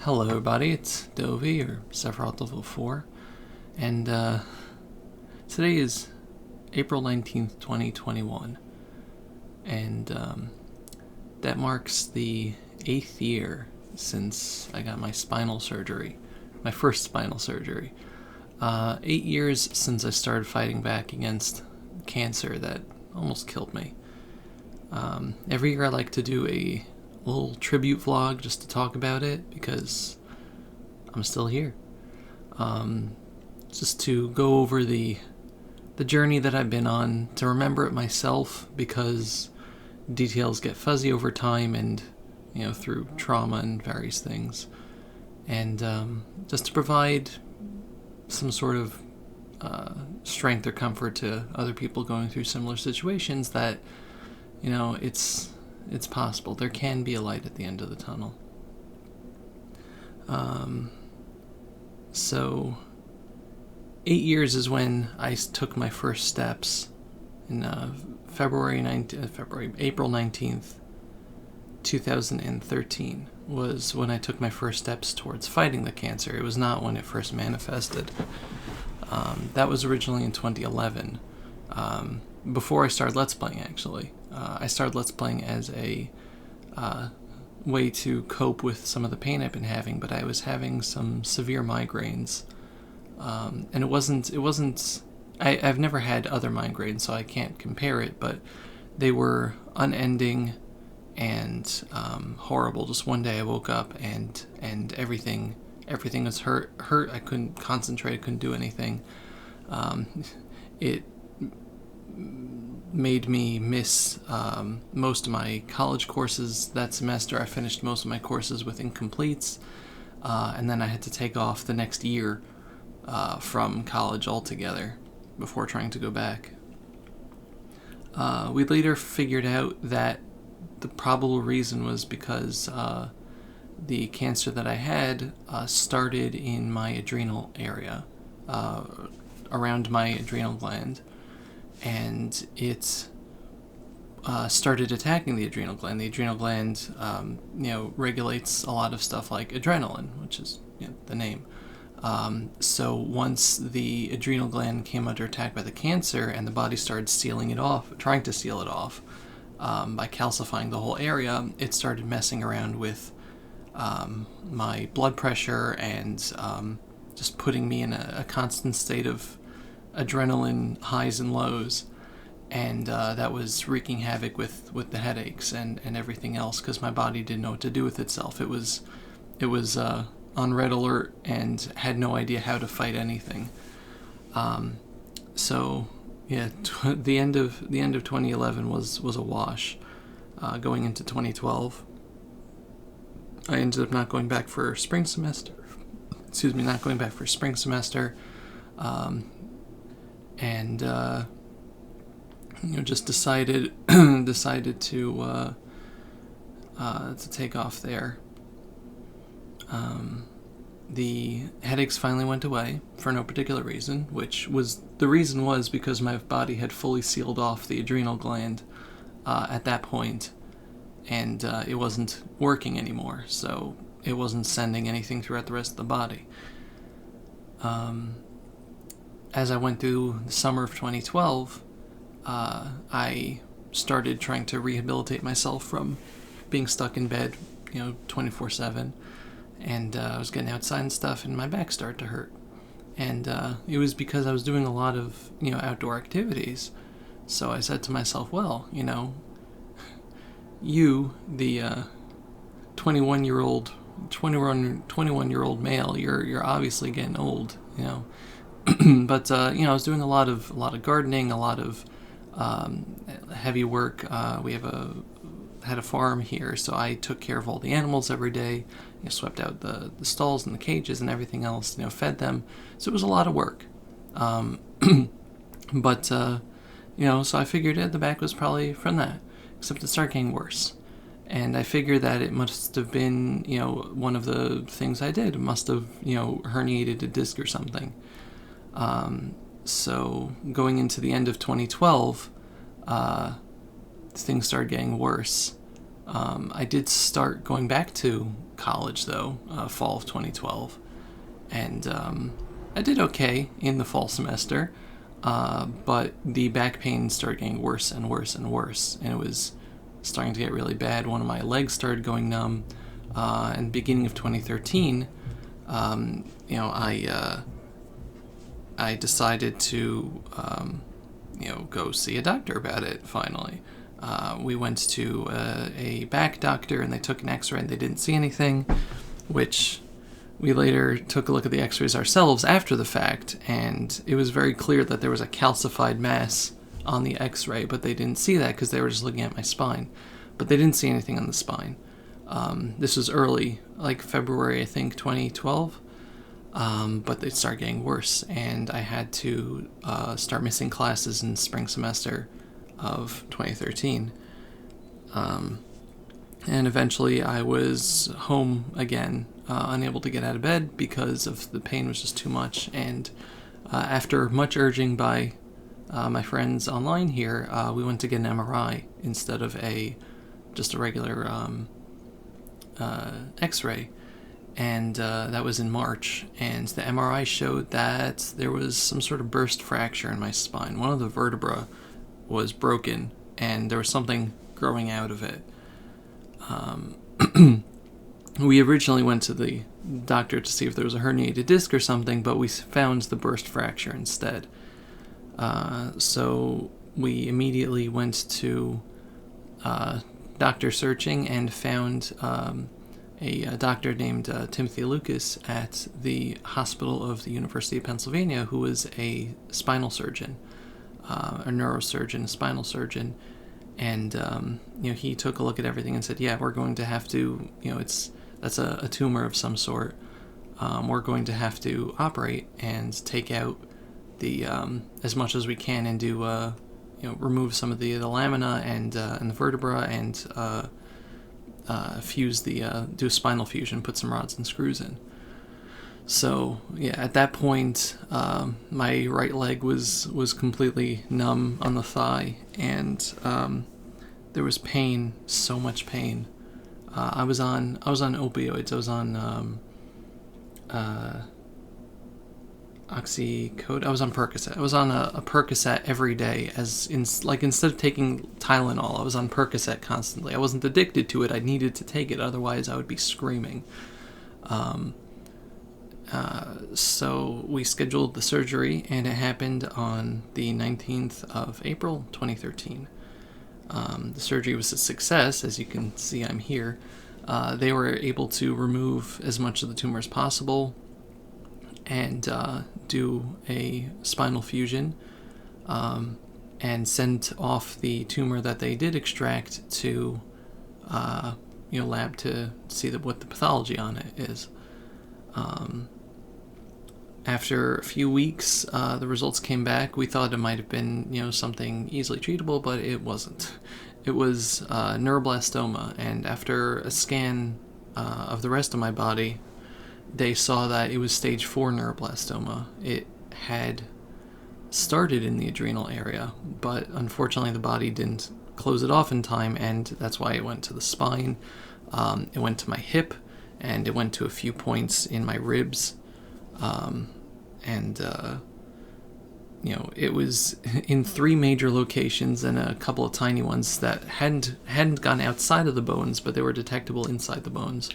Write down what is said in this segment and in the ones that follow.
Hello everybody, it's Dovey, or Sephiroth Level 4, and today is April 19th, 2021, and that marks the 8th year since I got my spinal surgery, my first spinal surgery. 8 years since I started fighting back against cancer that almost killed me. Every year I like to do a little tribute vlog just to talk about it because I'm still here. Just to go over the journey that I've been on, to remember it myself, because details get fuzzy over time and through trauma and various things, and just to provide some sort of strength or comfort to other people going through similar situations, that it's possible. There can be a light at the end of the tunnel. So 8 years is when I took my first steps. In April 19th, 2013 was when I took my first steps towards fighting the cancer. It was not when it first manifested. That was originally in 2011. Before I started Let's Playing, actually. I started Let's Playing as a way to cope with some of the pain I've been having, but I was having some severe migraines. And it wasn't I've never had other migraines, so I can't compare it, but they were unending and horrible. Just one day I woke up and everything was hurt. I couldn't concentrate, I couldn't do anything. It made me miss most of my college courses that semester. I finished most of my courses with incompletes, and then I had to take off the next year from college altogether before trying to go back. We later figured out that the probable reason was because the cancer that I had started in my adrenal area, around my adrenal gland, and it started attacking the adrenal gland. The adrenal gland, regulates a lot of stuff like adrenaline, which is the name. So once the adrenal gland came under attack by the cancer, and the body started trying to seal it off by calcifying the whole area, it started messing around with my blood pressure and just putting me in a constant state of adrenaline highs and lows, and that was wreaking havoc with the headaches and everything else, because my body didn't know what to do with itself. It was on red alert and had no idea how to fight anything. So yeah, the end of 2011 was a wash. Going into 2012, I ended up not going back for spring semester. And just decided to take off there. The headaches finally went away for no particular reason, the reason was because my body had fully sealed off the adrenal gland at that point, and it wasn't working anymore, so it wasn't sending anything throughout the rest of the body. As I went through the summer of 2012, I started trying to rehabilitate myself from being stuck in bed, 24/7, and I was getting outside and stuff, and my back started to hurt. And it was because I was doing a lot of, outdoor activities. So I said to myself, well, you, the 21-year-old male, you're obviously getting old, But I was doing a lot of gardening, a lot of heavy work. We had a farm here, so I took care of all the animals every day. Swept out the stalls and the cages and everything else. Fed them. So it was a lot of work. But so I figured the back was probably from that. Except it started getting worse. And I figured that it must have been, one of the things I did. It must have, herniated a disc or something. So going into the end of 2012, things started getting worse. I did start going back to college, though, fall of 2012. And I did okay in the fall semester, but the back pain started getting worse and worse and worse, and it was starting to get really bad. One of my legs started going numb, and beginning of 2013, I decided to, go see a doctor about it, finally. We went to a back doctor, and they took an x-ray, and they didn't see anything, which we later took a look at the x-rays ourselves after the fact, and it was very clear that there was a calcified mass on the x-ray, but they didn't see that because they were just looking at my spine. But they didn't see anything on the spine. This was early, like February, I think, 2012. But it started getting worse, and I had to start missing classes in spring semester of 2013. And eventually I was home again, unable to get out of bed because of the pain was just too much. And after much urging by my friends online here, we went to get an MRI instead of just a regular X-ray. And that was in March, and the MRI showed that there was some sort of burst fracture in my spine. One of the vertebrae was broken, and there was something growing out of it. We originally went to the doctor to see if there was a herniated disc or something, but we found the burst fracture instead. So we immediately went to doctor searching and found a doctor named Timothy Lucas at the hospital of the University of Pennsylvania, who was a spinal surgeon, a neurosurgeon, a spinal surgeon. And, he took a look at everything and said, yeah, we're going to have to, that's a tumor of some sort. We're going to have to operate and take out the, as much as we can and do, remove some of the lamina and the vertebra and, do a spinal fusion, put some rods and screws in. So, yeah, at that point, my right leg was completely numb on the thigh, and there was pain, so much pain. I was on opioids. I was on oxycodone. I was on Percocet. I was on a Percocet every day, instead of taking Tylenol, I was on Percocet constantly. I wasn't addicted to it. I needed to take it, otherwise I would be screaming. So we scheduled the surgery, and it happened on the 19th of April, 2013. The surgery was a success. As you can see, I'm here. They were able to remove as much of the tumor as possible and do a spinal fusion, and send off the tumor that they did extract to lab to see what the pathology on it is. After a few weeks, the results came back. We thought it might have been something easily treatable, but it wasn't. It was neuroblastoma, and after a scan of the rest of my body, they saw that it was stage 4 neuroblastoma. It had started in the adrenal area, but unfortunately the body didn't close it off in time, and that's why it went to the spine. It went to my hip, and it went to a few points in my ribs. It was in 3 major locations and a couple of tiny ones that hadn't gone outside of the bones, but they were detectable inside the bones.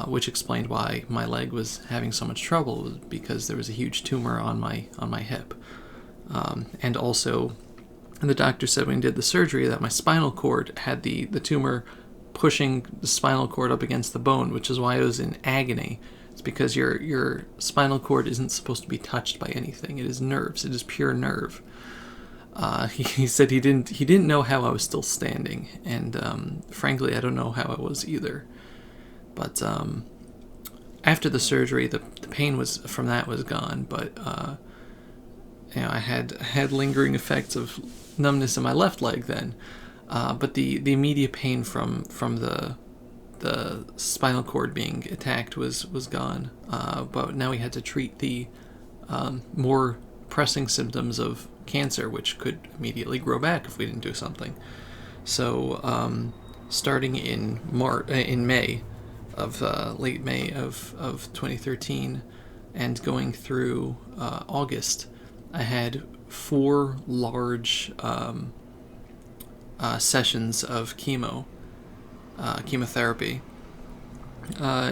Which explained why my leg was having so much trouble, because there was a huge tumor on my hip. And also, the doctor said when he did the surgery that my spinal cord had the tumor pushing the spinal cord up against the bone, which is why I was in agony. It's because your spinal cord isn't supposed to be touched by anything. It is nerves. It is pure nerve. He said he didn't know how I was still standing, and frankly, I don't know how I was either. But after the surgery, the pain from that was gone. But I had lingering effects of numbness in my left leg then. But the immediate pain from the spinal cord being attacked was gone. But now we had to treat the more pressing symptoms of cancer, which could immediately grow back if we didn't do something. So starting in May late May of 2013, and going through August, I had 4 large sessions of chemotherapy.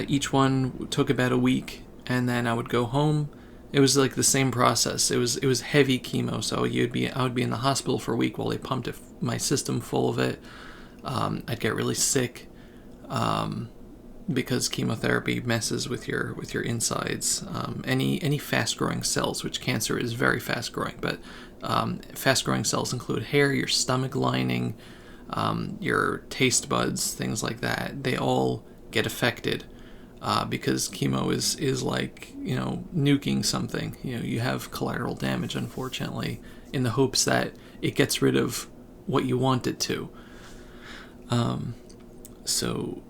Each one took about a week, and then I would go home. It was like the same process. It was heavy chemo, so I would be in the hospital for a week while they pumped my system full of it. I'd get really sick, because chemotherapy messes with your insides. Any fast-growing cells, which cancer is very fast-growing, but fast-growing cells include hair, your stomach lining, your taste buds, things like that. They all get affected because chemo is like, nuking something. You have collateral damage, unfortunately, in the hopes that it gets rid of what you want it to. So,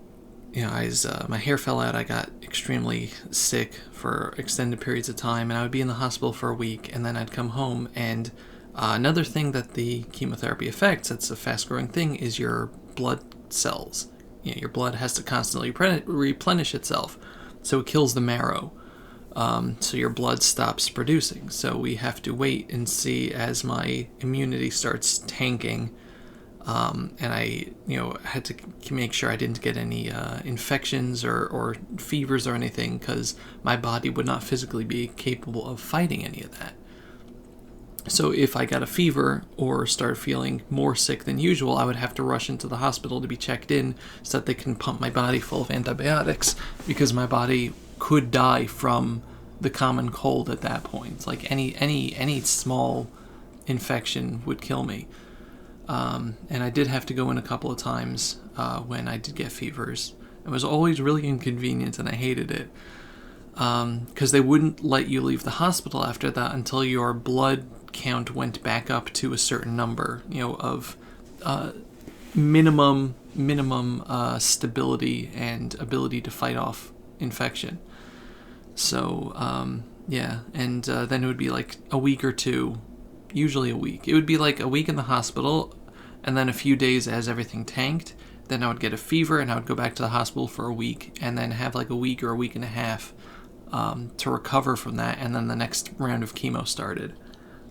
my hair fell out. I got extremely sick for extended periods of time, and I would be in the hospital for a week, and then I'd come home. And another thing that the chemotherapy affects, that's a fast-growing thing, is your blood cells. Your blood has to constantly replenish itself, so it kills the marrow. So your blood stops producing. So we have to wait and see as my immunity starts tanking. And I, had to make sure I didn't get any infections or fevers or anything, because my body would not physically be capable of fighting any of that. So if I got a fever or started feeling more sick than usual, I would have to rush into the hospital to be checked in so that they can pump my body full of antibiotics, because my body could die from the common cold at that point. Like any small infection would kill me. And I did have to go in a couple of times when I did get fevers. It was always really inconvenient, and I hated it, because they wouldn't let you leave the hospital after that until your blood count went back up to a certain number, of minimum stability and ability to fight off infection. So and then it would be like a week or two, usually a week. It would be like a week in the hospital, and then a few days as everything tanked. Then I would get a fever, and I would go back to the hospital for a week, and then have like a week or a week and a half to recover from that, and then the next round of chemo started.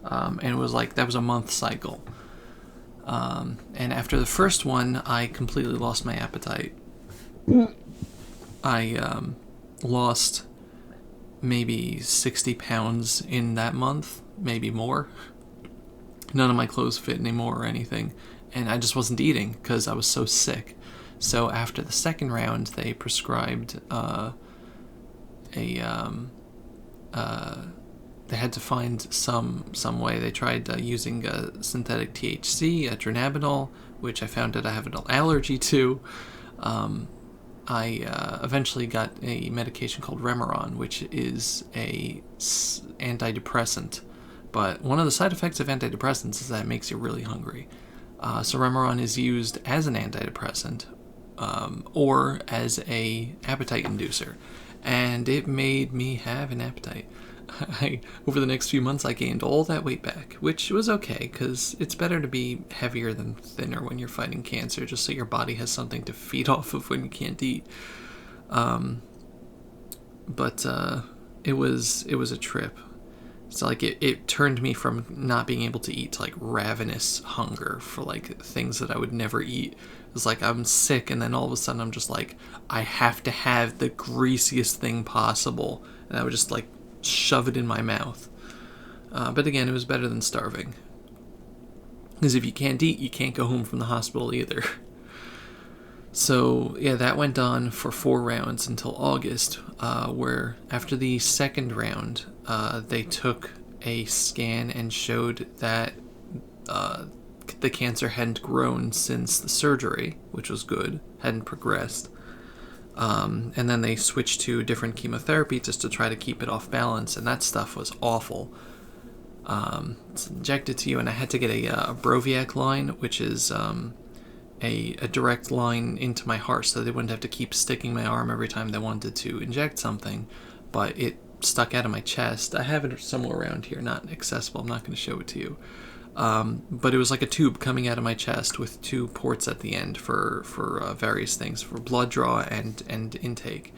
And it was like, that was a month cycle. And after the first one, I completely lost my appetite. I lost maybe 60 pounds in that month, maybe more. None of my clothes fit anymore or anything, and I just wasn't eating because I was so sick. So after the second round, they prescribed they had to find some way. They tried using synthetic THC, dronabinol, which I found that I have an allergy to. I eventually got a medication called Remeron, which is a antidepressant. But one of the side effects of antidepressants is that it makes you really hungry. So Remeron is used as an antidepressant or as a appetite inducer. And it made me have an appetite. Over the next few months, I gained all that weight back, which was okay, because it's better to be heavier than thinner when you're fighting cancer, just so your body has something to feed off of when you can't eat. But it was a trip. So like it turned me from not being able to eat to like ravenous hunger for like things that I would never eat. It was like I'm sick, and then all of a sudden I'm just like, I have to have the greasiest thing possible, and I would just like shove it in my mouth. But again, it was better than starving, because if you can't eat, you can't go home from the hospital either. So yeah, that went on for 4 rounds until August, where after the second round, they took a scan and showed that the cancer hadn't grown since the surgery, which was good, hadn't progressed. And then they switched to different chemotherapy just to try to keep it off balance, and that stuff was awful. It's injected to you, and I had to get a Broviac line, which is a direct line into my heart, so they wouldn't have to keep sticking my arm every time they wanted to inject something. But it stuck out of my chest. I have it somewhere around here, not accessible. I'm not going to show it to you. But it was like a tube coming out of my chest with 2 ports at the end for various things, for blood draw and intake.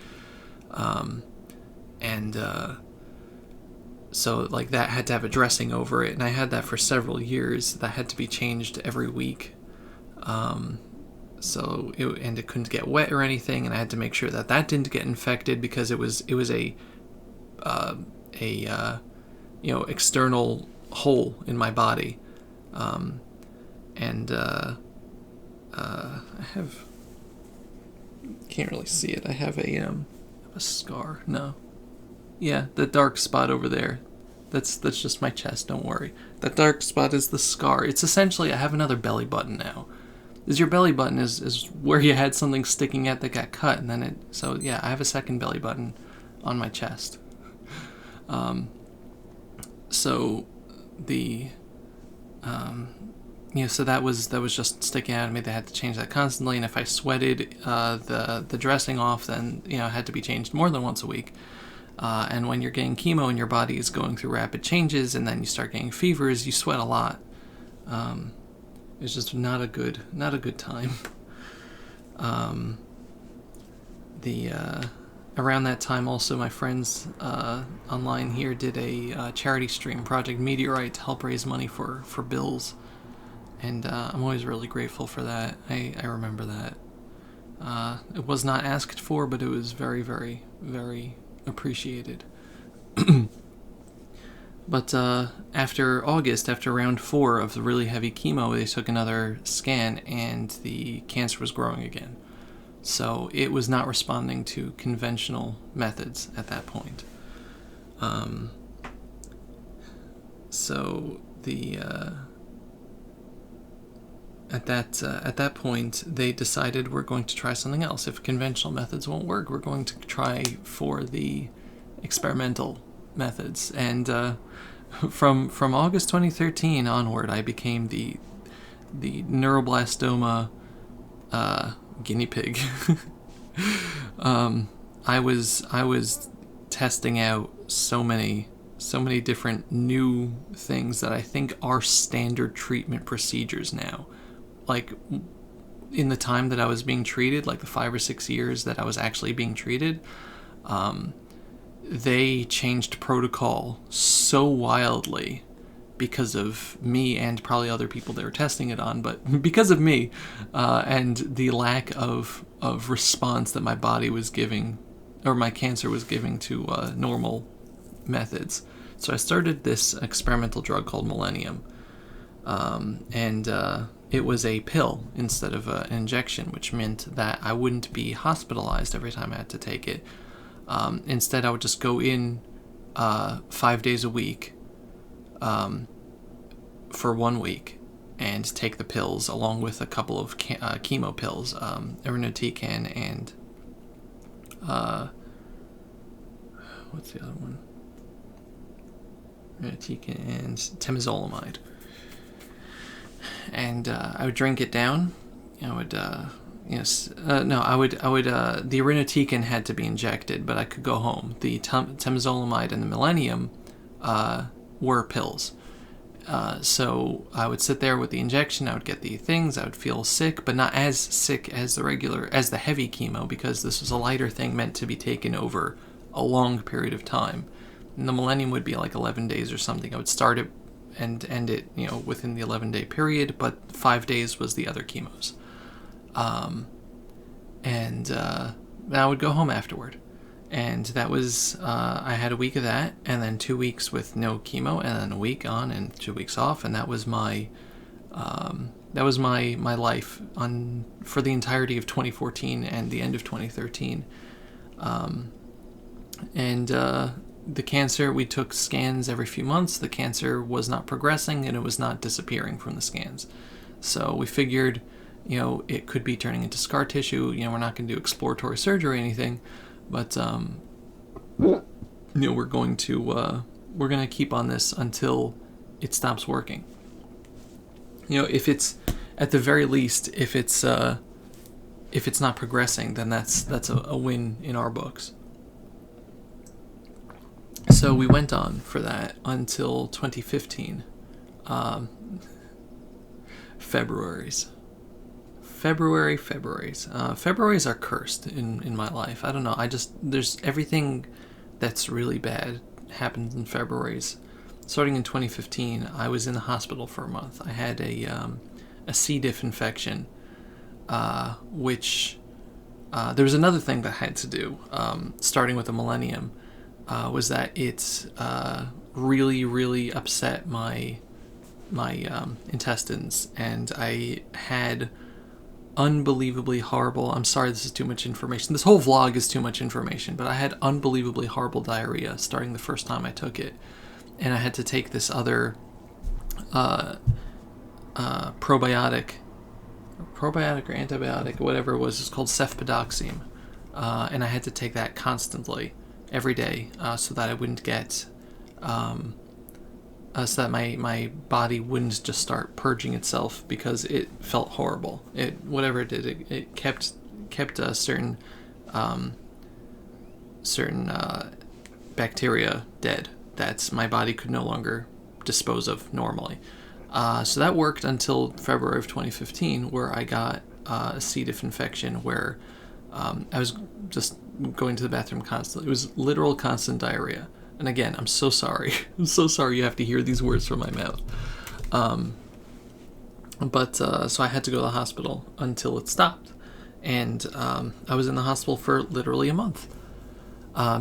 So like that had to have a dressing over it, and I had that for several years. That had to be changed every week. It couldn't get wet or anything, and I had to make sure that didn't get infected, because it was a external hole in my body. I can't really see it. I have a scar. No. Yeah, the dark spot over there. That's just my chest, don't worry. That dark spot is the scar. It's essentially, I have another belly button now. Your belly button is where you had something sticking out that got cut, and then I have a second belly button on my chest. So that was just sticking out of me. They had to change that constantly, and if I sweated the dressing off, then it had to be changed more than once a week. And when you're getting chemo and your body is going through rapid changes, and then you start getting fevers, you sweat a lot. It's just not a good time. Around that time also, my friends online here did a charity stream, Project Meteorite, to help raise money for bills. And I'm always really grateful for that. I remember that. It was not asked for, but it was very, very, very appreciated. But after August, after round 4 of the really heavy chemo, they took another scan, and the cancer was growing again. So it was not responding to conventional methods at that point. At that point, they decided, we're going to try something else. If conventional methods won't work, we're going to try for the experimental methods. And from August 2013 onward, I became the neuroblastoma guinea pig. I was testing out so many different new things that I think are standard treatment procedures now. Like, in the time that I was being treated, like the 5 or 6 years that I was actually being treated, they changed protocol so wildly because of me and probably other people they were testing it on, but because of me and the lack of response that my body was giving, or my cancer was giving, to normal methods. So I started this experimental drug called Millennium, and it was a pill instead of an injection, which meant that I wouldn't be hospitalized every time I had to take it. Instead, I would just go in 5 days a week for 1 week and take the pills along with a couple of chemo pills, irinotecan and what's the other one? Irinotecan and temozolomide. And I would drink it down. I would the irinotecan had to be injected, but I could go home. The temozolomide and the Millennium were pills. So I would sit there with the injection. I would get the things. I would feel sick, but not as sick as the heavy chemo, because this was a lighter thing meant to be taken over a long period of time. And the Millennium would be like 11 days or something. I would start it and end it, within the 11-day period, but 5 days was the other chemos. And I would go home afterward. And that was, I had a week of that, and then 2 weeks with no chemo, and then a week on and 2 weeks off, and that was my life for the entirety of 2014 and the end of 2013. The cancer, we took scans every few months. The cancer was not progressing, and it was not disappearing from the scans. So we figured, it could be turning into scar tissue. We're not going to do exploratory surgery or anything, but we're going to keep on this until it stops working. If it's, at the very least, if it's not progressing, then that's a win in our books. So we went on for that until 2015. Februaries. Februaries. Februaries are cursed in my life. I don't know. There's everything that's really bad happens in Februaries. Starting in 2015, I was in the hospital for a month. I had a C. diff infection, which there was another thing that I had to do, starting with the millennium, was that it really, really upset my intestines, and I had unbelievably horrible, I'm sorry this is too much information, this whole vlog is too much information, but I had unbelievably horrible diarrhea starting the first time I took it, and I had to take this other probiotic or antibiotic, whatever it was, it's called cefpodoxime, and I had to take that constantly, every day, so that I wouldn't get, so that my body wouldn't just start purging itself, because it felt horrible. Whatever it did, it kept a certain bacteria dead that my body could no longer dispose of normally. So that worked until February of 2015, where I got a C. diff infection, where I was just going to the bathroom constantly. It was literal constant diarrhea. And again, I'm so sorry. I'm so sorry you have to hear these words from my mouth. So I had to go to the hospital until it stopped. And I was in the hospital for literally a month,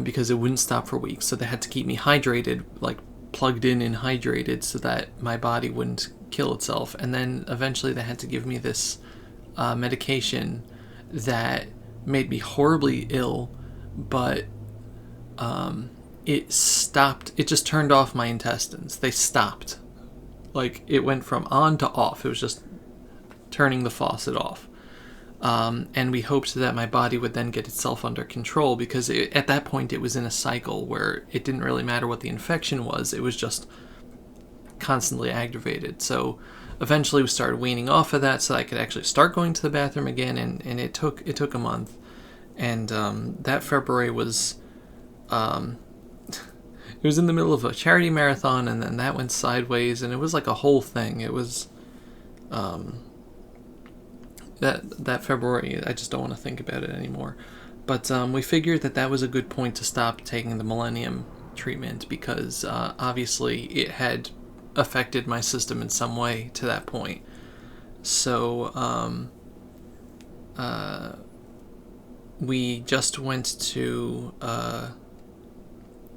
because it wouldn't stop for weeks. So they had to keep me hydrated, like plugged in and hydrated, so that my body wouldn't kill itself. And then eventually they had to give me this medication that made me horribly ill, but it stopped. It just turned off my intestines. They stopped. Like, it went from on to off. It was just turning the faucet off. And we hoped that my body would then get itself under control, because at that point it was in a cycle where it didn't really matter what the infection was. It was just constantly aggravated. So eventually we started weaning off of that so I could actually start going to the bathroom again, and it took a month. And that February was... it was in the middle of a charity marathon, and then that went sideways, and it was like a whole thing. It was that February, I just don't want to think about it anymore. But we figured that was a good point to stop taking the millennium treatment, because obviously it had affected my system in some way to that point. So we just went to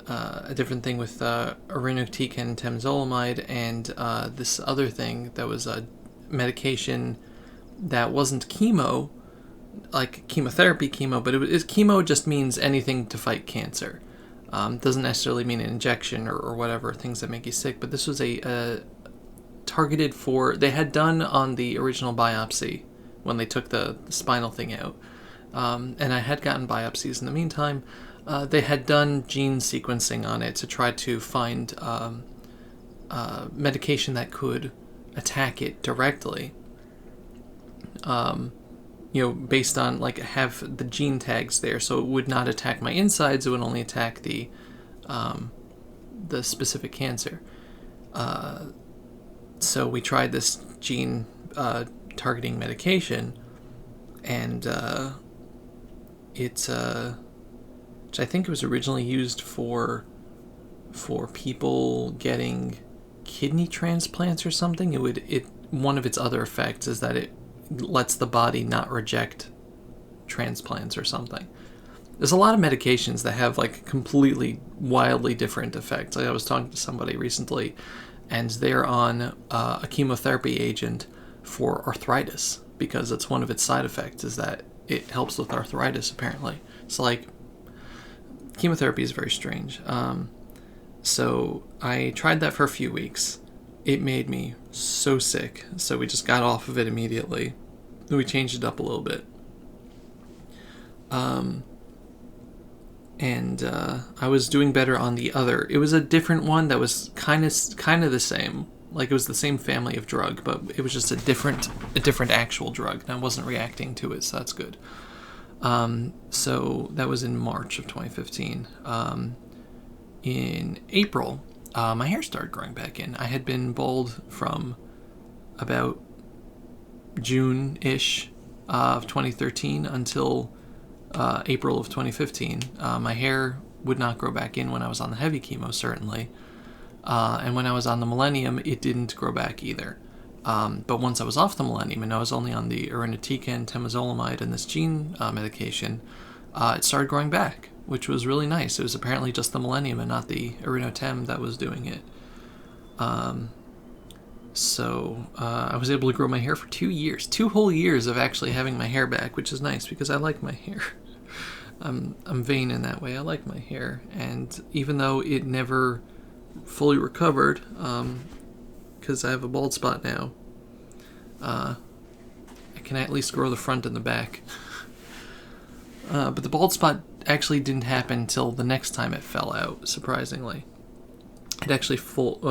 a different thing with irinotecan and temozolomide, and this other thing that was a medication that wasn't chemo, like chemotherapy chemo, but chemo just means anything to fight cancer. Doesn't necessarily mean an injection or whatever, things that make you sick, but this was a targeted for, they had done on the original biopsy when they took the spinal thing out, and I had gotten biopsies in the meantime. They had done gene sequencing on it to try to find medication that could attack it directly. Based on, like, have the gene tags there, so it would not attack my insides, it would only attack the specific cancer. So we tried this gene targeting medication, and which I think it was originally used for people getting kidney transplants or something. One of its other effects is that it lets the body not reject transplants or something. There's a lot of medications that have, like, completely wildly different effects. Like, I was talking to somebody recently, and they're on a chemotherapy agent for arthritis, because it's one of its side effects is that it helps with arthritis, apparently. It's like, chemotherapy is very strange. So I tried that for a few weeks. It made me so sick, so we just got off of it immediately. We changed it up a little bit. And I was doing better on the other. It was a different one that was kind of the same. Like, it was the same family of drug, but it was just a different actual drug, and I wasn't reacting to it, so that's good. So that was in March of 2015. In April, my hair started growing back in. I had been bald from about June-ish of 2013 until April of 2015. My hair would not grow back in when I was on the heavy chemo, certainly. And when I was on the Millennium, it didn't grow back either. But once I was off the Millennium and I was only on the irinotecan, temozolomide, and this gene medication, it started growing back, which was really nice. It was apparently just the Millennium and not the irinotem that was doing it. So I was able to grow my hair for 2 years, 2 whole years of actually having my hair back, which is nice because I like my hair. I'm vain in that way. I like my hair, and even though it never fully recovered, because I have a bald spot now, I can at least grow the front and the back. But the bald spot actually didn't happen until the next time it fell out, surprisingly. It actually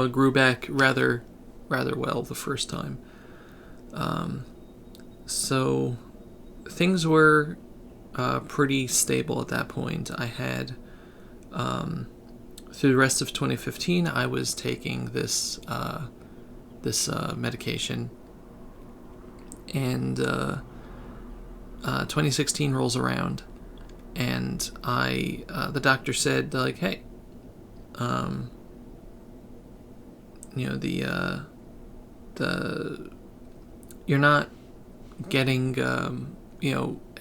grew back rather well the first time. So things were pretty stable at that point. I had, through the rest of 2015, I was taking this medication, and 2016 rolls around, and the doctor said, like, hey, you're not getting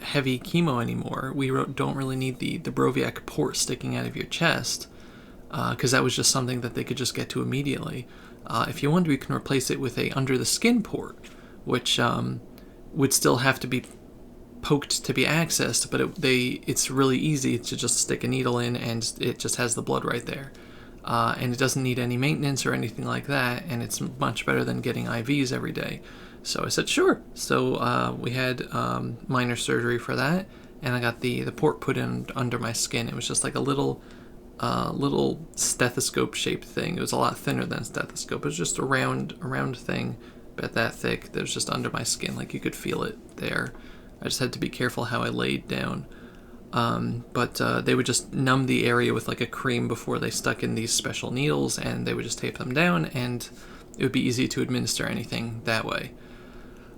heavy chemo anymore. We don't really need the Broviac port sticking out of your chest, because that was just something that they could just get to immediately. If you want, we can replace it with a under the skin port, which would still have to be poked to be accessed, but it's really easy to just stick a needle in, and it just has the blood right there. And it doesn't need any maintenance or anything like that, and it's much better than getting IVs every day. So I said, sure. So we had minor surgery for that, and I got the port put in under my skin. It was just like a little stethoscope-shaped thing. It was a lot thinner than a stethoscope. It was just a round thing, about that thick, that was just under my skin. Like, you could feel it there. I just had to be careful how I laid down. But they would just numb the area with like a cream before they stuck in these special needles, and they would just tape them down, and it would be easy to administer anything that way.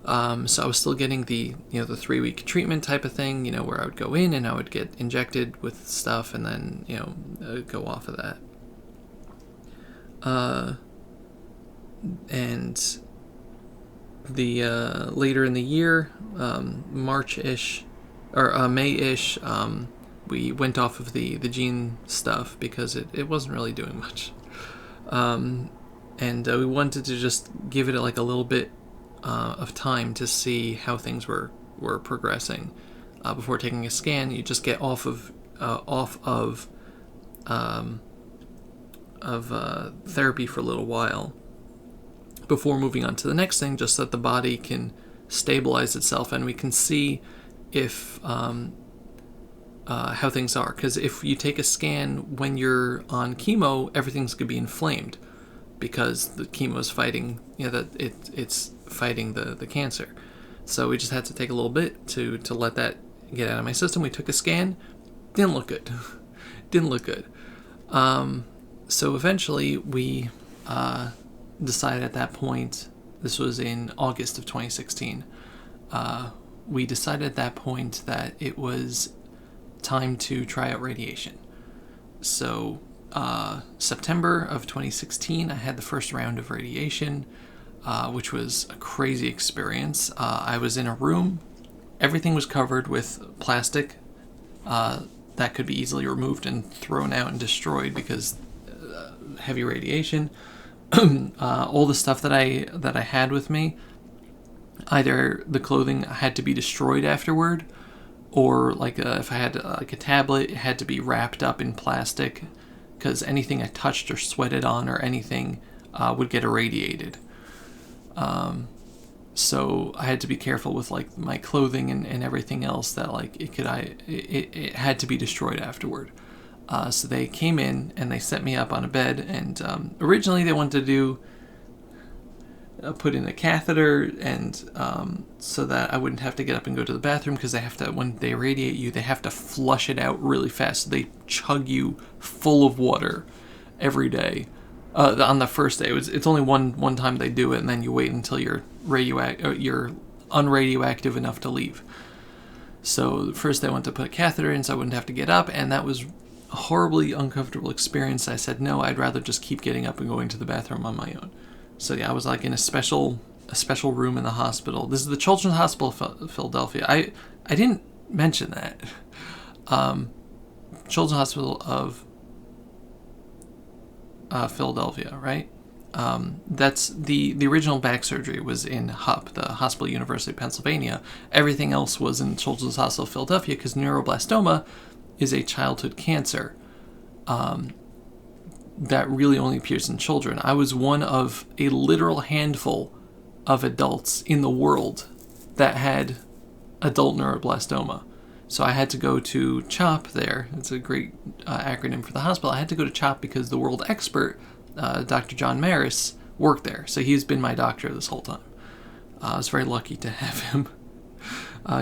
So I was still getting the 3-week treatment type of thing, where I would go in and I would get injected with stuff, and then, go off of that. And the later in the year, March-ish, or May-ish, we went off of the gene stuff because it wasn't really doing much. And we wanted to just give it like a little bit of time to see how things were progressing. Before taking a scan, you just get off of therapy for a little while before moving on to the next thing, just so that the body can stabilize itself and we can see if how things are. Because if you take a scan when you're on chemo, everything's going to be inflamed because the chemo is fighting, it's fighting the cancer. So we just had to take a little bit to let that get out of my system. We took a scan, didn't look good. So eventually we decided at that point, this was in August of 2016, we decided at that point that it was time to try out radiation. So September of 2016, I had the first round of radiation, which was a crazy experience. I was in a room, everything was covered with plastic that could be easily removed and thrown out and destroyed because heavy radiation. All the stuff that I had with me, either the clothing had to be destroyed afterward, or like if I had like a tablet, it had to be wrapped up in plastic, because anything I touched or sweated on or anything would get irradiated. So I had to be careful with like my clothing and everything else that like it had to be destroyed afterward. So they came in and they set me up on a bed, and originally they wanted to put in a catheter, and so that I wouldn't have to get up and go to the bathroom, because they have to, when they irradiate you, they have to flush it out really fast. So they chug you full of water every day On the first day. It's only one time they do it, and then you wait until you're unradioactive enough to leave. So the first day I went to put a catheter in so I wouldn't have to get up, and that was a horribly uncomfortable experience. I said, no, I'd rather just keep getting up and going to the bathroom on my own. So yeah, I was like in a special room in the hospital. This is the Children's Hospital of Philadelphia. I didn't mention that. Children's Hospital of Philadelphia, right? That's the original back surgery was in HUP, the Hospital University of Pennsylvania. Everything else was in Children's Hospital of Philadelphia because neuroblastoma is a childhood cancer that really only appears in children. I was one of a literal handful of adults in the world that had adult neuroblastoma. So I had to go to CHOP there. It's a great acronym for the hospital. I had to go to CHOP because the world expert, Dr. John Maris, worked there. So he's been my doctor this whole time. I was very lucky to have him.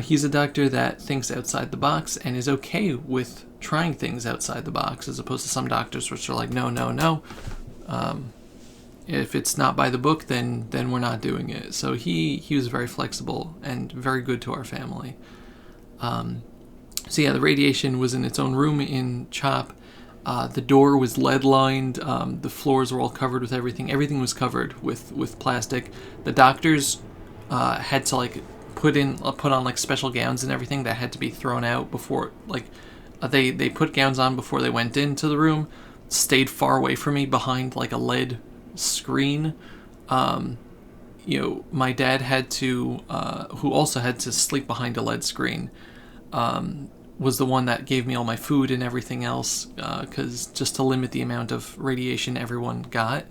He's a doctor that thinks outside the box and is okay with trying things outside the box, as opposed to some doctors which are like, no. If it's not by the book, then we're not doing it. So he was very flexible and very good to our family. So yeah, the radiation was in its own room in CHOP. The door was lead lined. The floors were all covered with everything. Everything was covered with plastic. The doctors had to like put on like special gowns and everything that had to be thrown out before, like they put gowns on before they went into the room. Stayed far away from me behind like a lead screen. My dad had to, who also had to sleep behind a lead screen, was the one that gave me all my food and everything else, because just to limit the amount of radiation everyone got.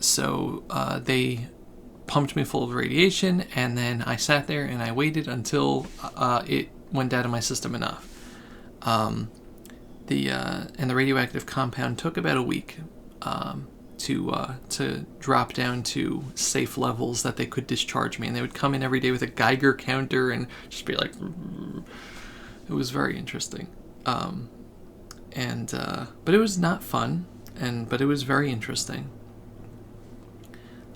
So they pumped me full of radiation, and then I sat there and I waited until it went out of my system enough. And the radioactive compound took about a week to drop down to safe levels that they could discharge me. And they would come in every day with a Geiger counter and just be like, it was very interesting. But it was not fun, but it was very interesting.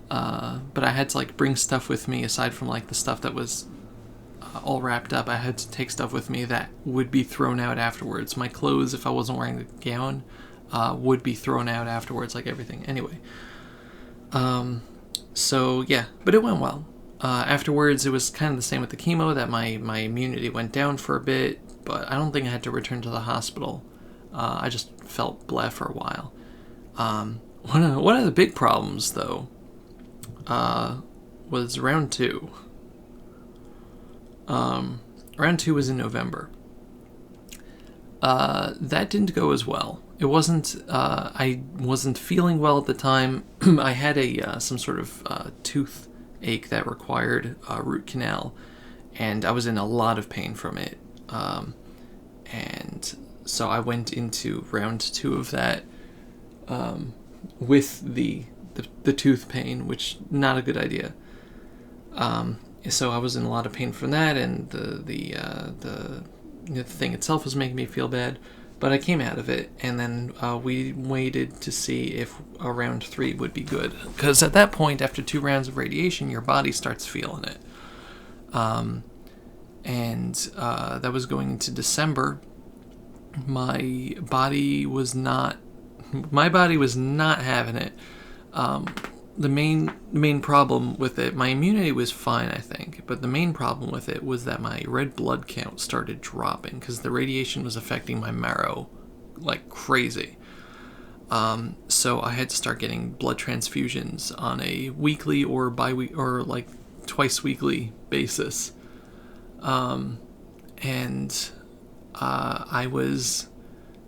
But I had to like bring stuff with me aside from like the stuff that was all wrapped up. I had to take stuff with me that would be thrown out afterwards. My clothes, if I wasn't wearing the gown, would be thrown out afterwards, like everything. Anyway, so yeah, but it went well. Afterwards, it was kind of the same with the chemo, that my immunity went down for a bit, but I don't think I had to return to the hospital. I just felt blah for a while. One of the big problems, though, was round 2. Round 2 was in November. That didn't go as well. It wasn't, I wasn't feeling well at the time. I had some sort of tooth ache that required a root canal, and I was in a lot of pain from it. And so I went into round 2 of that with the tooth pain, which not a good idea. So I was in a lot of pain from that, and the thing itself was making me feel bad. But I came out of it, and then we waited to see if a round 3 would be good. Because at that point, after 2 rounds of radiation, your body starts feeling it. That was going into December. My body was not having it. The main problem with it, my immunity was fine, I think, but the main problem with it was that my red blood count started dropping because the radiation was affecting my marrow like crazy. So I had to start getting blood transfusions on a weekly or like twice weekly basis. I was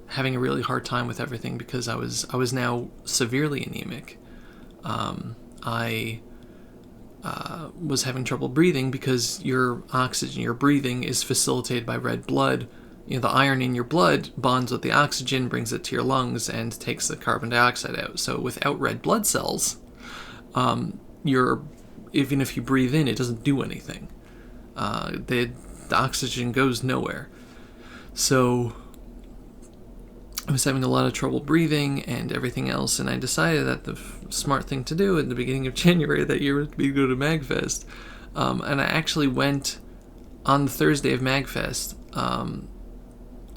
having a really hard time with everything because I was now severely anemic. I was having trouble breathing because your oxygen, your breathing is facilitated by red blood. The iron in your blood bonds with the oxygen, brings it to your lungs, and takes the carbon dioxide out. So without red blood cells, even if you breathe in, it doesn't do anything. The oxygen goes nowhere. So I was having a lot of trouble breathing and everything else, and I decided that the smart thing to do at the beginning of January that year would be to go to MagFest. And I actually went on the Thursday of MagFest.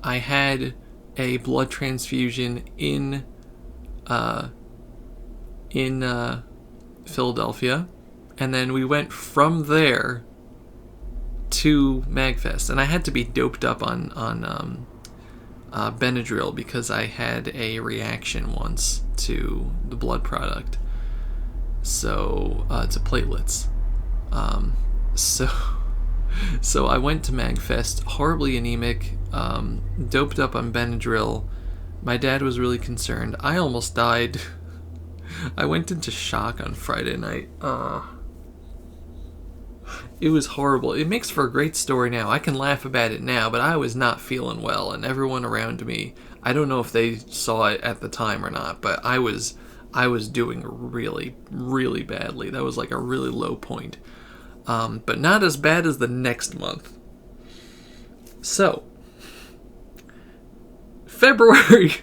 I had a blood transfusion in Philadelphia, and then we went from there to MagFest, and I had to be doped up on Benadryl because I had a reaction once to the blood product, so to platelets. So I went to MagFest, horribly anemic, doped up on Benadryl. My dad was really concerned. I almost died. I went into shock on Friday night. It was horrible. It makes for a great story now. I can laugh about it now, but I was not feeling well, and everyone around me, I don't know if they saw it at the time or not, but I was doing really, really badly. That was like a really low point. But not as bad as the next month. So, February.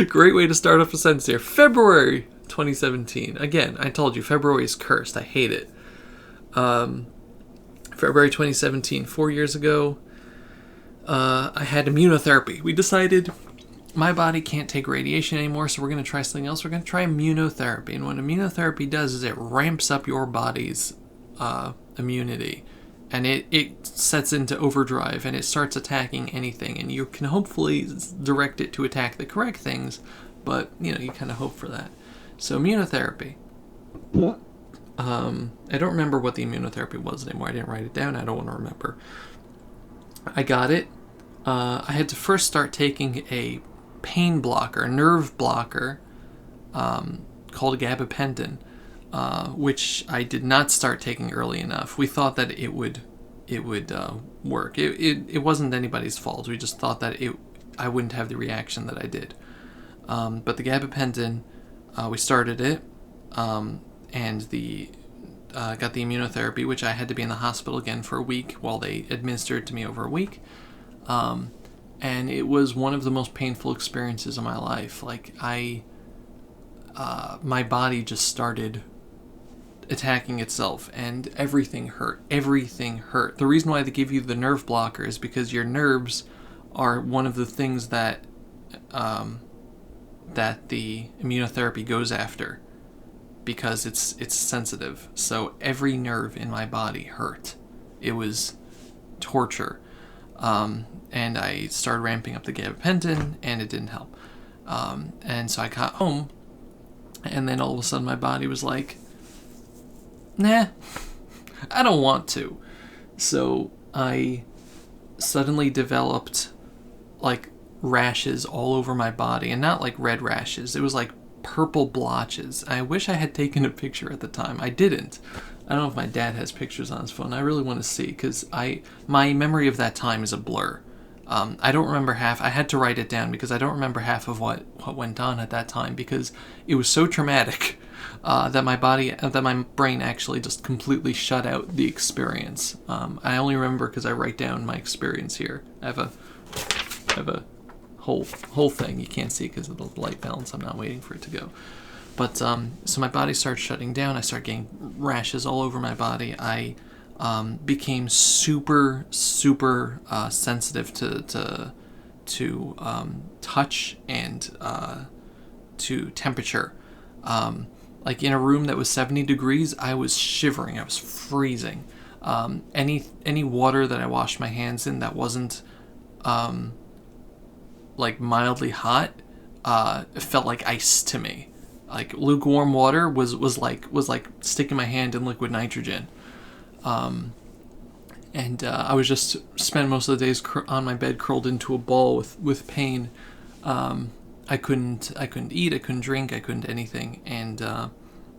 Great way to start off a sentence here. February 2017. Again, I told you, February is cursed. I hate it. February 2017, 4 years ago, I had immunotherapy. We decided my body can't take radiation anymore, so we're going to try something else. We're going to try immunotherapy. And what immunotherapy does is it ramps up your body's immunity, and it sets into overdrive, and it starts attacking anything, and you can hopefully direct it to attack the correct things, but you kind of hope for that. So immunotherapy. I don't remember what the immunotherapy was anymore. I didn't write it down. I don't want to remember. I got it. I had to first start taking a pain blocker, a nerve blocker, called gabapentin, which I did not start taking early enough. We thought that it would work. It wasn't anybody's fault. We just thought that I wouldn't have the reaction that I did. But the gabapentin, we started it, and got the immunotherapy, which I had to be in the hospital again for a week while they administered it to me over a week. And it was one of the most painful experiences of my life. Like my body just started attacking itself, and everything hurt. Everything hurt. The reason why they give you the nerve blocker is because your nerves are one of the things that the immunotherapy goes after, because it's sensitive. So every nerve in my body hurt. It was torture. And I started ramping up the gabapentin, and it didn't help. And so I got home, and then all of a sudden my body was like, nah, I don't want to. So I suddenly developed like rashes all over my body, and not like red rashes. It was like purple blotches. I wish I had taken a picture at the time. I didn't. I don't know if my dad has pictures on his phone. I really want to see, because my memory of that time is a blur. I don't remember half. I had to write it down because I don't remember half of what went on at that time, because it was so traumatic that my brain actually just completely shut out the experience. I only remember because I write down my experience here. I have a whole thing. You can't see because of the light balance. I'm not waiting for it to go. But so my body started shutting down. I started getting rashes all over my body. I became super sensitive to touch and to temperature. Like in a room that was 70 degrees, I was shivering. I was freezing. Any water that I washed my hands in that wasn't like mildly hot, it felt like ice to me. Like lukewarm water was like sticking my hand in liquid nitrogen. And I was just spent most of the days on my bed curled into a ball with pain. I couldn't eat, I couldn't drink, I couldn't anything, and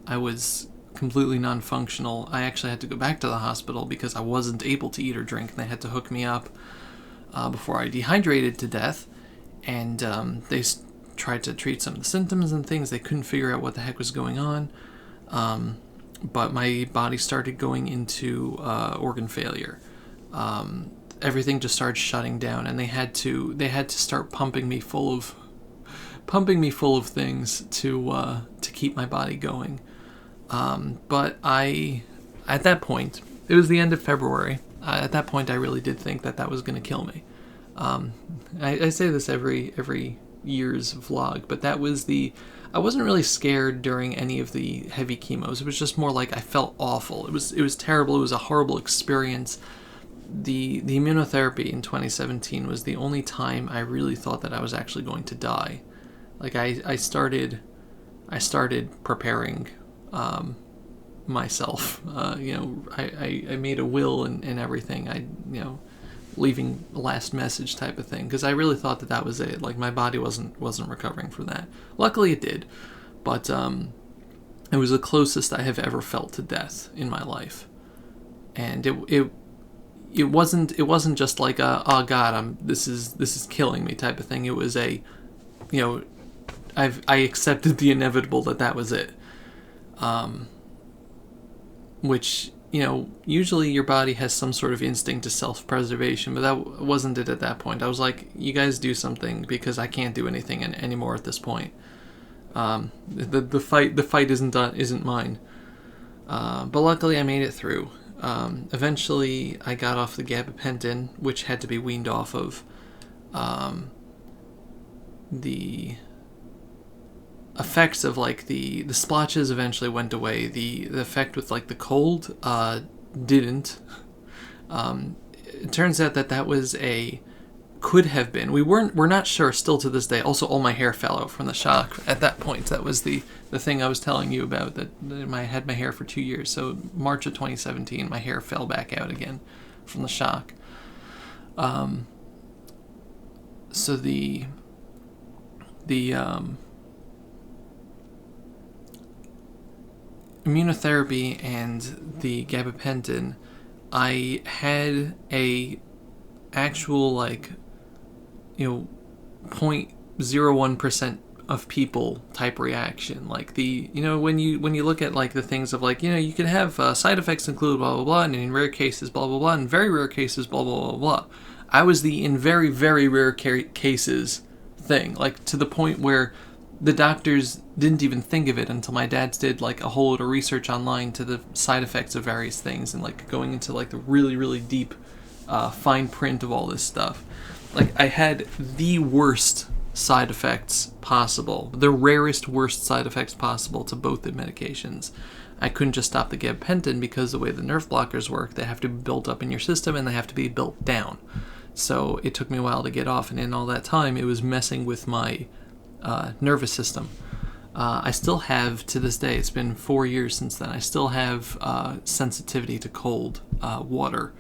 I was completely non-functional. I actually had to go back to the hospital because I wasn't able to eat or drink, and they had to hook me up before I dehydrated to death. And they tried to treat some of the symptoms and things. They couldn't figure out what the heck was going on. But my body started going into organ failure. Everything just started shutting down, and they had to start pumping me full of pumping me full of things to keep my body going. But at that point, it was the end of February. At that point, I really did think that was going to kill me. I say this every year's vlog, but I wasn't really scared during any of the heavy chemos. It was just more like I felt awful. It was terrible. It was a horrible experience. The immunotherapy in 2017 was the only time I really thought that I was actually going to die. Like I started preparing myself. I made a will and everything. Leaving a last message type of thing, because I really thought that was it. Like my body wasn't recovering from that. Luckily it did, but it was the closest I have ever felt to death in my life, and it wasn't just like oh god, this is killing me type of thing. It was I accepted the inevitable that was it, which usually your body has some sort of instinct to self-preservation, but that wasn't it at that point. I was like, you guys do something, because I can't do anything anymore at this point. The fight isn't mine. But luckily I made it through. Eventually I got off the gabapentin, which had to be weaned off of. The effects of the splotches eventually went away. The effect with the cold didn't. It turns out that was could have been. We're not sure still to this day. Also, all my hair fell out from the shock at that point. That was the thing I was telling you about, that I had my hair for 2 years. So March of 2017, my hair fell back out again from the shock. So the immunotherapy and the gabapentin, I had a actual 0.01% of people type reaction. When you look at the things of you can have side effects include blah blah blah, and in rare cases blah blah blah, and very rare cases blah blah blah blah. I was the in very very rare cases thing, to the point where the doctors didn't even think of it until my dad did a whole lot of research online to the side effects of various things, and going into the really really deep fine print of all this stuff. I had the worst side effects possible, the rarest worst side effects possible to both the medications. I couldn't just stop the gabapentin because the way the nerve blockers work, they have to be built up in your system and they have to be built down. So it took me a while to get off, and in all that time it was messing with my nervous system. I still have, to this day, it's been 4 years since then, I still have sensitivity to cold water,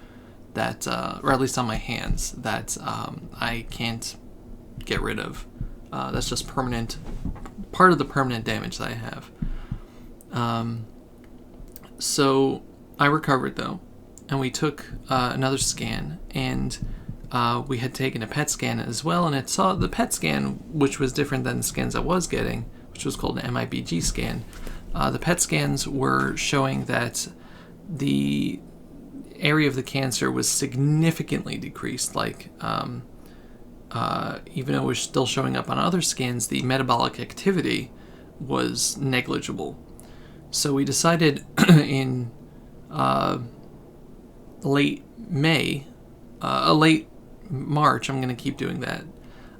that, or at least on my hands, that I can't get rid of. That's just permanent, part of the permanent damage that I have. So I recovered though, and we took another scan, and we had taken a PET scan as well, and it saw the PET scan, which was different than the scans I was getting, which was called an MIBG scan. The PET scans were showing that the area of the cancer was significantly decreased. Even though it was still showing up on other scans, the metabolic activity was negligible. So we decided in late March, I'm going to keep doing that,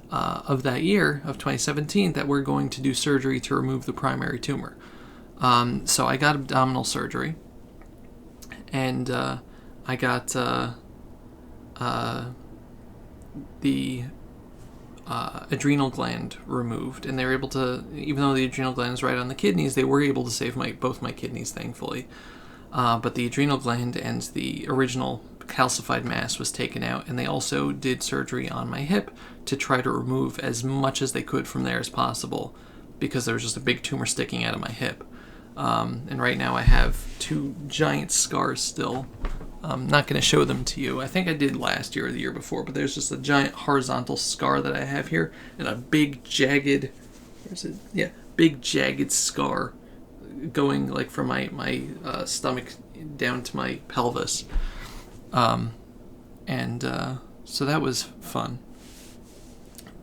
of that year, of 2017, that we're going to do surgery to remove the primary tumor. So I got abdominal surgery, and I got the adrenal gland removed, and they were able to, even though the adrenal gland is right on the kidneys, they were able to save both my kidneys, thankfully. But the adrenal gland and the original calcified mass was taken out, and they also did surgery on my hip to try to remove as much as they could from there as possible, because there was just a big tumor sticking out of my hip. And right now I have 2 giant scars still. I'm not going to show them to you. I think I did last year or the year before, but there's just a giant horizontal scar that I have here, and a big jagged, big jagged scar going from my stomach down to my pelvis. So that was fun.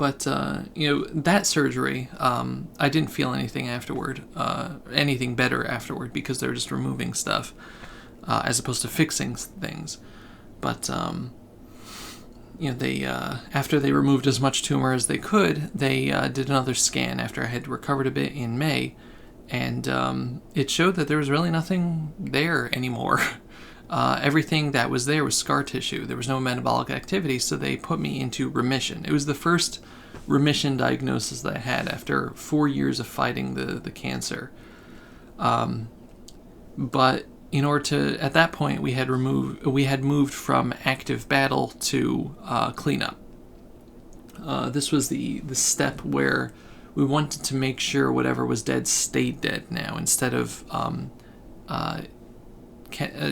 But, that surgery, I didn't feel anything afterward, anything better afterward, because they were just removing stuff, as opposed to fixing things. But, they, after they removed as much tumor as they could, they did another scan after I had recovered a bit in May, and it showed that there was really nothing there anymore. Everything that was there was scar tissue. There was no metabolic activity, so they put me into remission. It was the first remission diagnosis that I had after 4 years of fighting the cancer. But in order to, at that point, we had moved from active battle to cleanup. This was the step where we wanted to make sure whatever was dead stayed dead now, instead of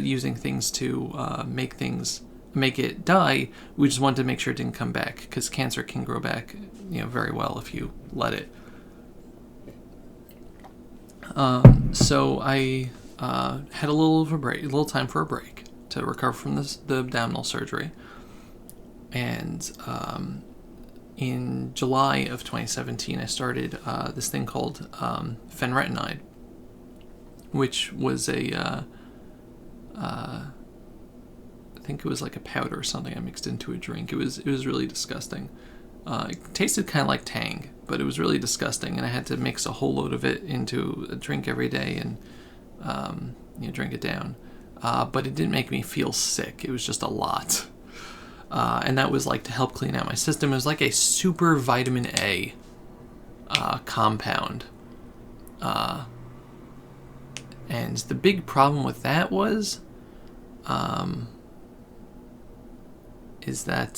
using things to make it die. We just wanted to make sure it didn't come back, because cancer can grow back, very well if you let it. So I had a little time for a break to recover from the abdominal surgery, and in July of 2017, I started this thing called Fenretinide, which was I think it was like a powder or something I mixed into a drink. It was really disgusting. It tasted kind of like Tang, but it was really disgusting, and I had to mix a whole load of it into a drink every day and drink it down. But it didn't make me feel sick. It was just a lot. And that was like to help clean out my system. It was like a super vitamin A compound. And the big problem with that is that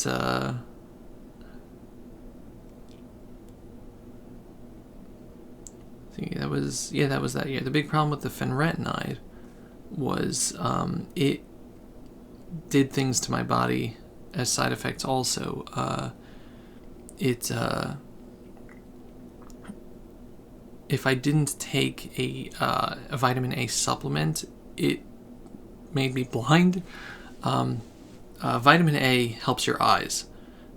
that was that year. The big problem with the Fenretinide was it did things to my body as side effects also. If I didn't take a vitamin A supplement, it made me blind. Vitamin A helps your eyes,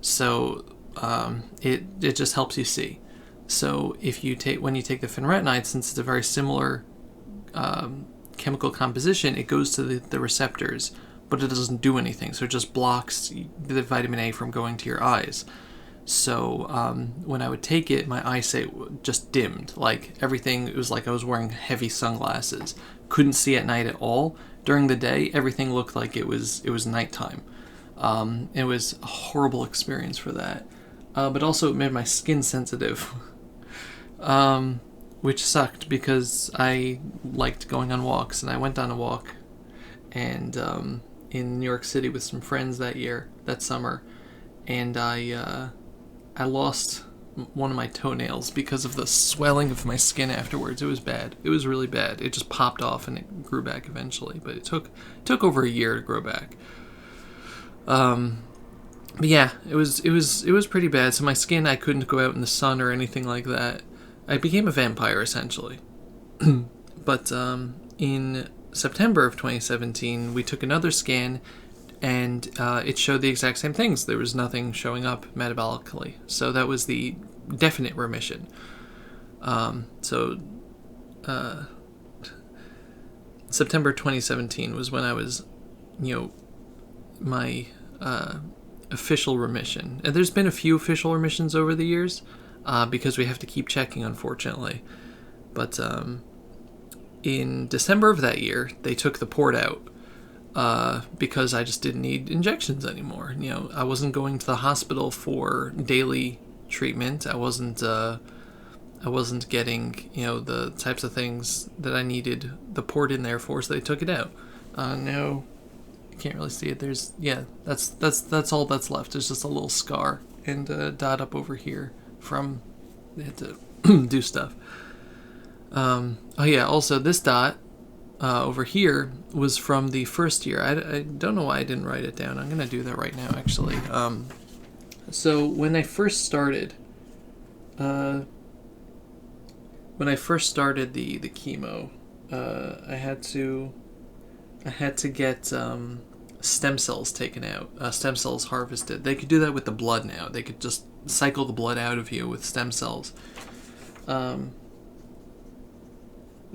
so it just helps you see. So when you take the Fenretinide, since it's a very similar chemical composition, it goes to the receptors, but it doesn't do anything. So it just blocks the vitamin A from going to your eyes. So when I would take it, my eyesight just dimmed. Like everything, it was like I was wearing heavy sunglasses. Couldn't see at night at all. During the day, everything looked like it was nighttime. It was a horrible experience for that. But also it made my skin sensitive. Which sucked because I liked going on walks, and I went on a walk and in New York City with some friends that summer, and I lost one of my toenails because of the swelling of my skin afterwards. It was bad. It was really bad. It just popped off and it grew back eventually, but it took over a year to grow back. But yeah, it was pretty bad. So my skin, I couldn't go out in the sun or anything like that. I became a vampire essentially. But in September of 2017, we took another scan, and it showed the exact same things. There was nothing showing up metabolically. So that was the definite remission. September 2017 was when I was, my official remission. And there's been a few official remissions over the years, because we have to keep checking, unfortunately. But in December of that year, they took the port out. Because I just didn't need injections anymore. I wasn't going to the hospital for daily treatment. I wasn't getting, the types of things that I needed the port in there for, so they took it out. Now, you can't really see it. That's all that's left. There's just a little scar and a dot up over here from they had to do stuff. Also this dot over here was from the first year. I don't know why I didn't write it down. I'm going to do that right now, actually. So when I first started, the chemo, I had to get stem cells taken out, stem cells harvested. They could do that with the blood now. They could just cycle the blood out of you with stem cells. Let me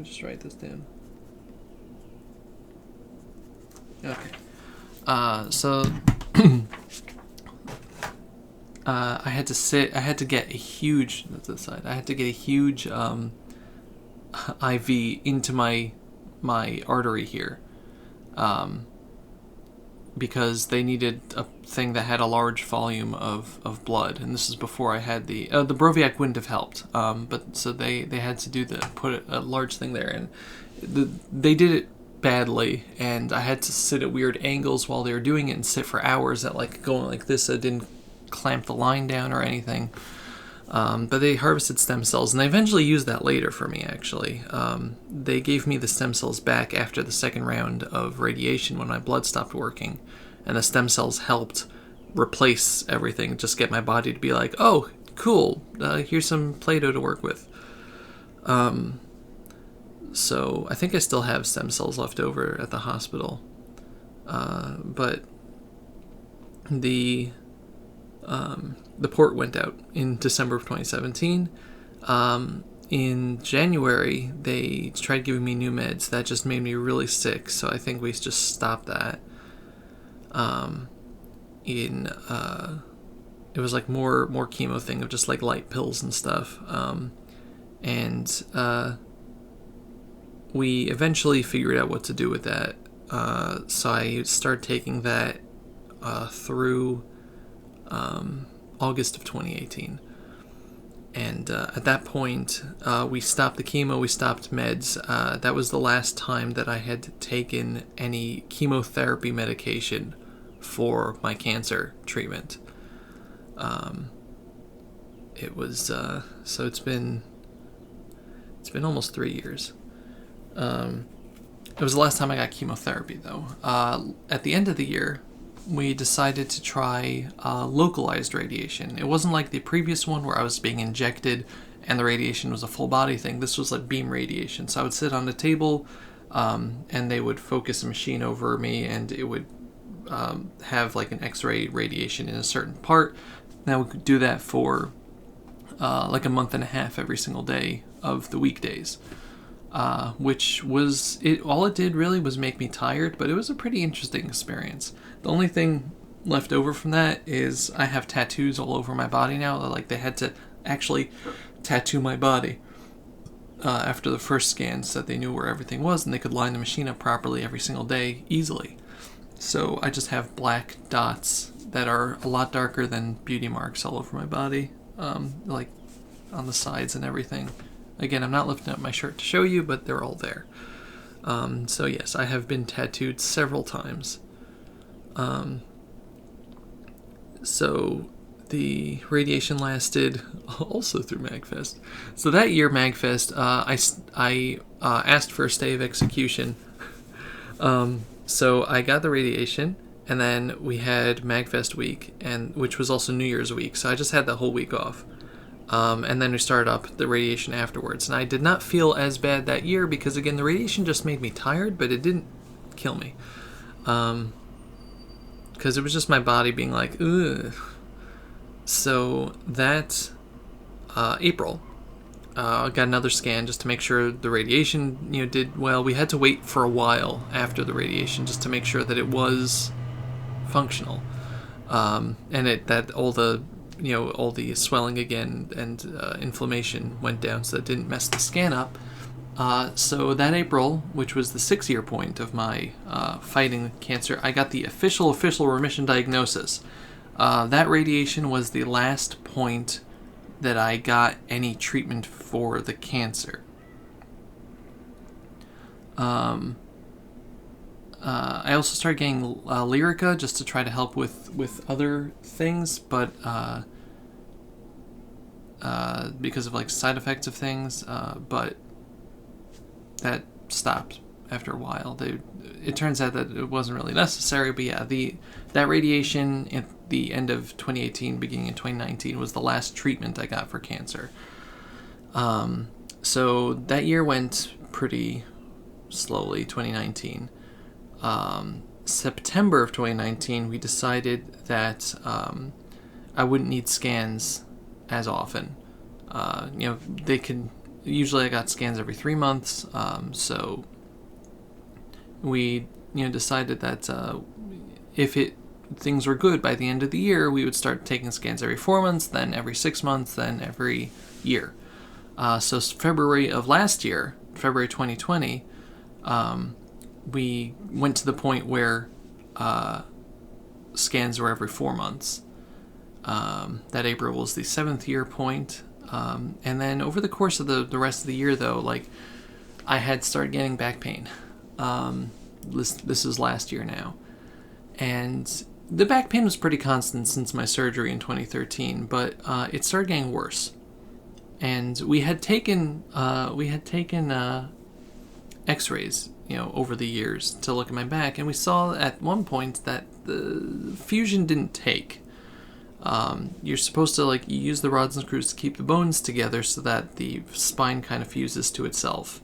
just write this down. Okay. So I had to get a huge, that's the side, I had to get a huge IV into my artery here, because they needed a thing that had a large volume of blood, and this is before I had the Broviac wouldn't have helped, but so they had to put a large thing there, and they did it badly, and I had to sit at weird angles while they were doing it and sit for hours at like going like this, so it didn't clamp the line down or anything. But they harvested stem cells, and they eventually used that later for me, actually. They gave me the stem cells back after the second round of radiation when my blood stopped working, and the stem cells helped replace everything, just get my body to be like, oh, cool, here's some Play-Doh to work with. So I think I still have stem cells left over at the hospital. But the port went out in December of 2017. In January, they tried giving me new meds. That just made me really sick, so I think we just stopped that. It was like more chemo thing of just like light pills and stuff. We eventually figured out what to do with that. So I started taking that through August of 2018. And at that point, we stopped the chemo, we stopped meds. That was the last time that I had taken any chemotherapy medication for my cancer treatment. It was, so it's been almost 3 years. It was the last time I got chemotherapy, though. At the end of the year, we decided to try localized radiation. It wasn't like the previous one where I was being injected and the radiation was a full body thing. This was like beam radiation. So I would sit on the table, and they would focus a machine over me, and it would have like an X-ray radiation in a certain part. Now we could do that for like a month and a half every single day of the weekdays. Which was it. All it did really was make me tired, but it was a pretty interesting experience. The only thing left over from that is I have tattoos all over my body now. Like, they had to actually tattoo my body after the first scan, so that they knew where everything was and they could line the machine up properly every single day easily. So I just have black dots that are a lot darker than beauty marks all over my body, like on the sides and everything. Again, I'm not lifting up my shirt to show you, but they're all there. So yes, I have been tattooed several times. So the radiation lasted also through MagFest. So that year, MagFest, I asked for a stay of execution. So I got the radiation, and then we had MagFest week, which was also New Year's week. So I just had that whole week off. And then we started up the radiation afterwards. And I did not feel as bad that year because, again, the radiation just made me tired, but it didn't kill me. Because it was just my body being like, ugh. So that April, I got another scan just to make sure the radiation, did well. We had to wait for a while after the radiation just to make sure that it was functional, and that all the swelling again and inflammation went down, so it didn't mess the scan up. So that April, which was the 6-year point of my fighting cancer, I got the official remission diagnosis. That radiation was the last point that I got any treatment for the cancer. I also started getting Lyrica just to try to help with other things, but because of like side effects of things, but that stopped after a while. It turns out that it wasn't really necessary, but yeah, that radiation at the end of 2018, beginning in 2019, was the last treatment I got for cancer. So that year went pretty slowly, 2019. September of 2019, we decided that I wouldn't need scans as often. They could, usually I got scans every 3 months, so we, decided that if things were good by the end of the year, we would start taking scans every 4 months, then every 6 months, then every year. So February of last year, February 2020, we went to the point where scans were every 4 months. That April was the 7th year point. And then over the course of the rest of the year, though, I had started getting back pain. This is last year now. And the back pain was pretty constant since my surgery in 2013, but it started getting worse. And we had taken X-rays, over the years to look at my back, and we saw at one point that the fusion didn't take. You're supposed to you use the rods and screws to keep the bones together so that the spine kind of fuses to itself,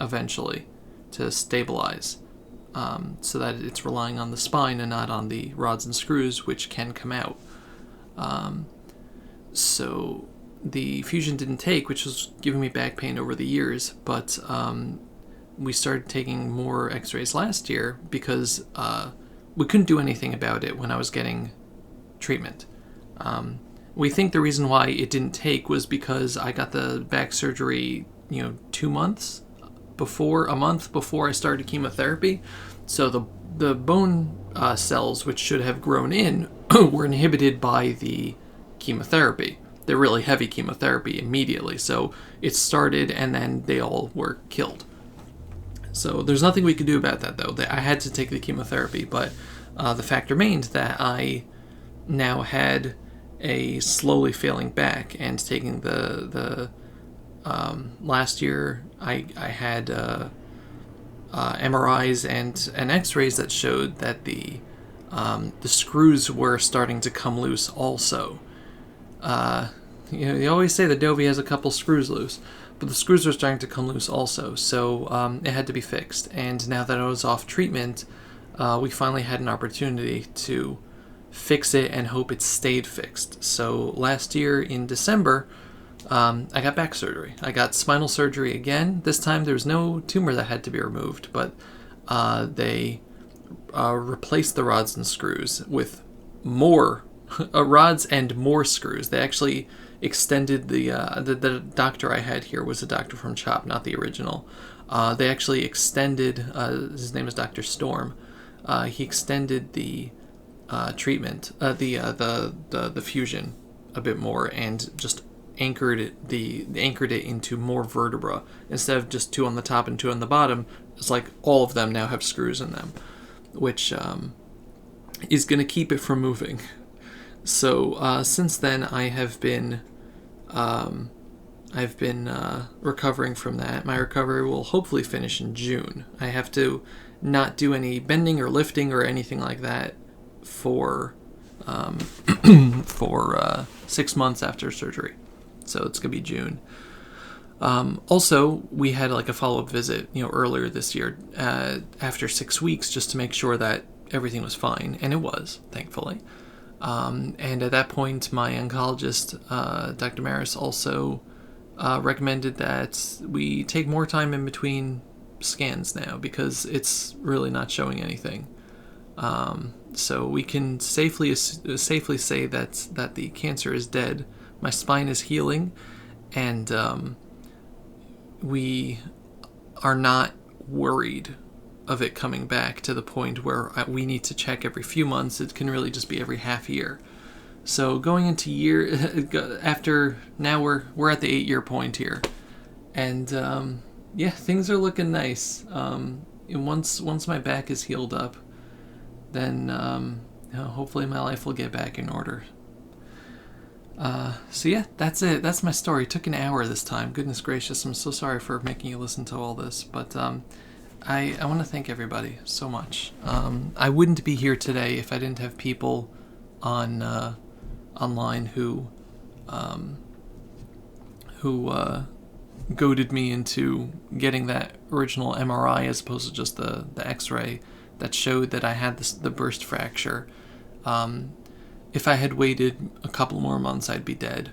eventually to stabilize, so that it's relying on the spine and not on the rods and screws, which can come out. So the fusion didn't take, which was giving me back pain over the years, but we started taking more X-rays last year because we couldn't do anything about it when I was getting treatment. We think the reason why it didn't take was because I got the back surgery, 2 months before, a month before I started chemotherapy. So the bone cells, which should have grown in, were inhibited by the chemotherapy. They're really heavy chemotherapy immediately. So it started and then they all were killed. So there's nothing we could do about that, though. I had to take the chemotherapy, but the fact remained that I now had a slowly failing back, and taking the last year I had MRIs and X-rays that showed that the screws were starting to come loose also. You always say the Dovey has a couple screws loose, but the screws were starting to come loose also, so it had to be fixed. And now that I was off treatment, we finally had an opportunity to fix it and hope it stayed fixed. So last year in December, I got back surgery. I got spinal surgery again. This time there was no tumor that had to be removed, but they replaced the rods and screws with more rods and more screws. They actually extended the doctor I had here was a doctor from CHOP, not the original. They actually extended, his name is Dr. Storm. He extended the treatment, the fusion a bit more, and just anchored it into more vertebra instead of just 2 on the top and 2 on the bottom. It's like all of them now have screws in them, which is going to keep it from moving. So since then, I have been recovering from that. My recovery will hopefully finish in June. I have to not do any bending or lifting or anything like that for 6 months after surgery. So it's gonna be June. Also, we had a follow-up visit, earlier this year, after 6 weeks, just to make sure that everything was fine, and it was, thankfully. And at that point, my oncologist, Dr. Maris, also recommended that we take more time in between scans now, because it's really not showing anything. So we can safely say that the cancer is dead. My spine is healing, and we are not worried of it coming back to the point where we need to check every few months. It can really just be every half year. So going into after now we're at the 8-year point here, and things are looking nice. And once my back is healed up, then hopefully my life will get back in order. So yeah, that's it. That's my story. It took an hour this time. Goodness gracious, I'm so sorry for making you listen to all this, but I want to thank everybody so much. I wouldn't be here today if I didn't have people online who goaded me into getting that original MRI as opposed to just the X-ray that showed that I had the burst fracture. if I had waited a couple more months, I'd be dead.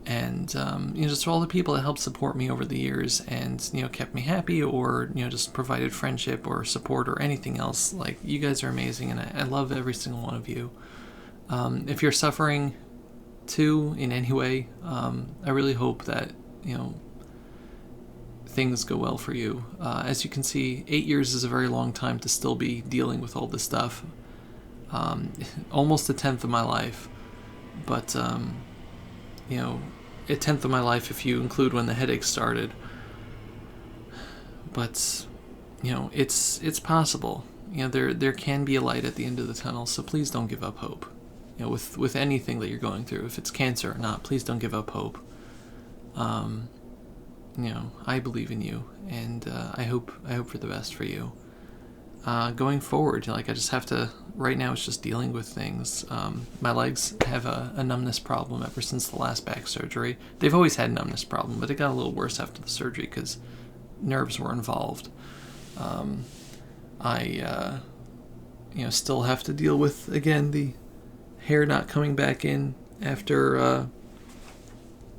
And just for all the people that helped support me over the years and kept me happy, or just provided friendship or support or anything else, like, you guys are amazing, and I love every single one of you. If you're suffering too in any way, I really hope that things go well for you. As you can see, 8 years is a very long time to still be dealing with all this stuff. Almost a tenth of my life, but a tenth of my life if you include when the headaches started. But it's possible. There can be a light at the end of the tunnel, so please don't give up hope. With anything that you're going through, if it's cancer or not, please don't give up hope. I believe in you, and I hope for the best for you. Going forward, I just have to, right now it's just dealing with things. My legs have a numbness problem ever since the last back surgery. They've always had a numbness problem, but it got a little worse after the surgery because nerves were involved. I still have to deal with, again, the hair not coming back in after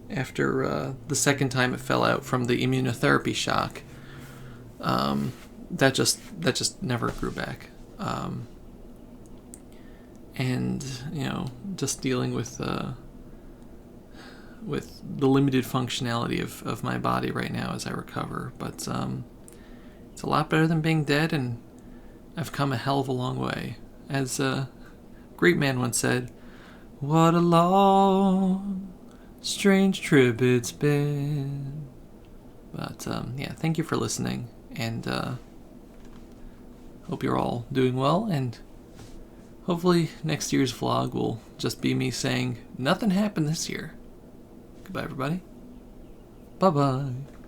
the second time it fell out from the immunotherapy shock. That just never grew back. And just dealing with the limited functionality of my body right now as I recover. But it's a lot better than being dead, and I've come a hell of a long way. As a great man once said, "What a long, strange trip it's been." But thank you for listening, and hope you're all doing well, and hopefully next year's vlog will just be me saying nothing happened this year. Goodbye, everybody. Bye-bye.